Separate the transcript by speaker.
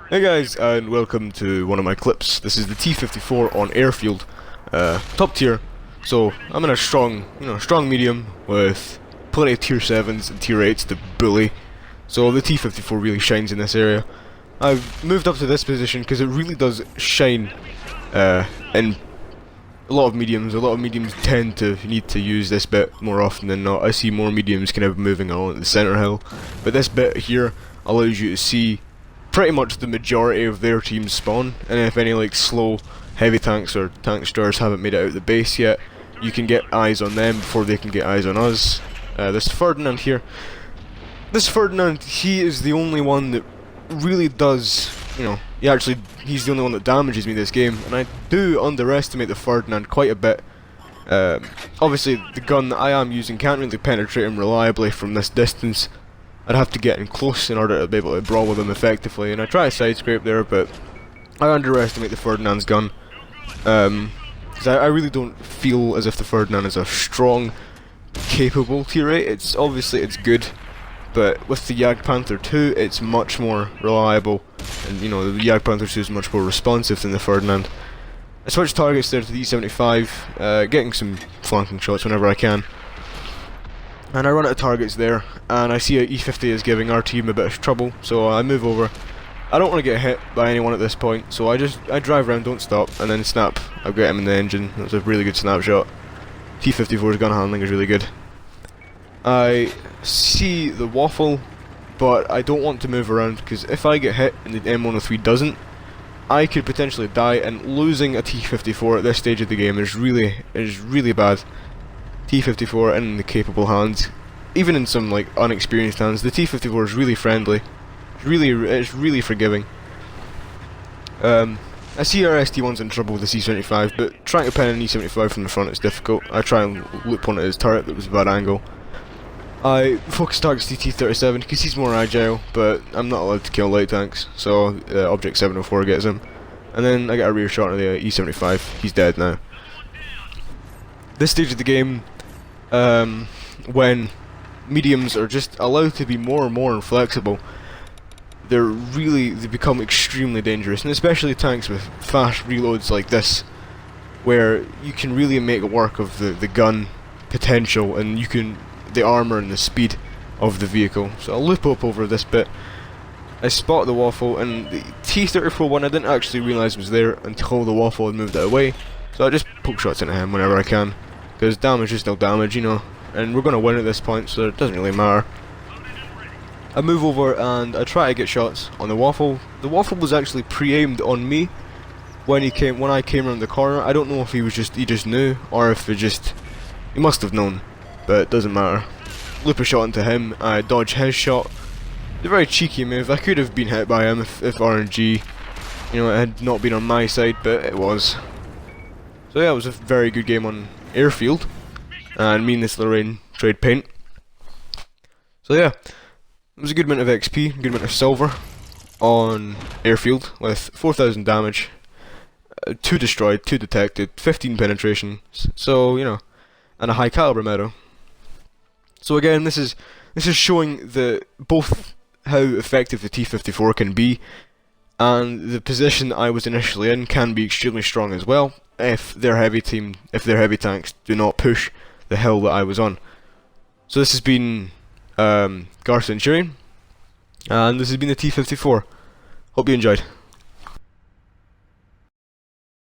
Speaker 1: Hey guys, and welcome to one of my clips. This is the T-54 on Airfield, top tier. So I'm in a strong medium with plenty of tier 7s and tier 8s to bully. So the T-54 really shines in this area. I've moved up to this position because it really does shine in a lot of mediums. A lot of mediums tend to need to use this bit more often than not. I see more mediums kind of moving along the center hill, but this bit here allows you to see pretty much the majority of their team's spawn, and if any like slow heavy tanks or tank destroyers haven't made it out of the base yet, you can get eyes on them before they can get eyes on us. This Ferdinand here, he is the only one that really does, he's the only one that damages me this game, and I do underestimate the Ferdinand quite a bit. Obviously the gun that I am using can't really penetrate him reliably from this distance. I'd have to get in close in order to be able to brawl with him effectively, and I try to side scrape there, but I underestimate the Ferdinand's gun. Because I really don't feel as if the Ferdinand is a strong, capable tier 8. It's good, but with the Jagdpanther 2, it's much more reliable, and the Jagdpanther 2 is much more responsive than the Ferdinand. I switch targets there to the E75, getting some flanking shots whenever I can. And I run out of targets there, and I see a E50 is giving our team a bit of trouble, so I move over. I don't want to get hit by anyone at this point, so I drive around, don't stop, and then snap. I'll get him in the engine. That was a really good snapshot. T-54's gun handling is really good. I see the waffle, but I don't want to move around, because if I get hit and the M103 doesn't, I could potentially die, and losing a T-54 at this stage of the game is really bad. T-54 in the capable hands, even in some like unexperienced hands, the T-54 is really friendly. It's really forgiving. I see our ST1's in trouble with the C-75, but trying to pen an E-75 from the front is difficult. I try and loop onto his turret, that was a bad angle. I focus targets the T-37 because he's more agile, but I'm not allowed to kill light tanks, so Object 704 gets him. And then I get a rear shot on the E-75, he's dead now. This stage of the game, when mediums are just allowed to be more and more inflexible, they become extremely dangerous, and especially tanks with fast reloads like this, where you can really make work of the gun potential, and the armor and the speed of the vehicle. So I'll loop up over this bit. I spot the waffle, and the T-34 one I didn't actually realise was there until the waffle had moved it away, so I just poke shots into him whenever I can. Because damage is still damage, and we're going to win at this point, so it doesn't really matter. I move over and I try to get shots on the waffle. The waffle was actually pre-aimed on me when I came around the corner. I don't know if he just knew, or if he must have known, but it doesn't matter. Loop a shot into him, I dodge his shot. It's a very cheeky move. I could have been hit by him if RNG, it had not been on my side, but it was. So yeah, it was a very good game on Airfield, and me and this Lorraine trade paint. So yeah, it was a good amount of XP, good amount of silver on Airfield with 4,000 damage, 2 destroyed, 2 detected, 15 penetration, so and a high caliber medal. So again, this is showing both how effective the T-54 can be, and the position I was initially in can be extremely strong as well if their heavy tanks do not push the hill that I was on. So this has been Garth Centurion, and this has been the T-54. Hope you enjoyed.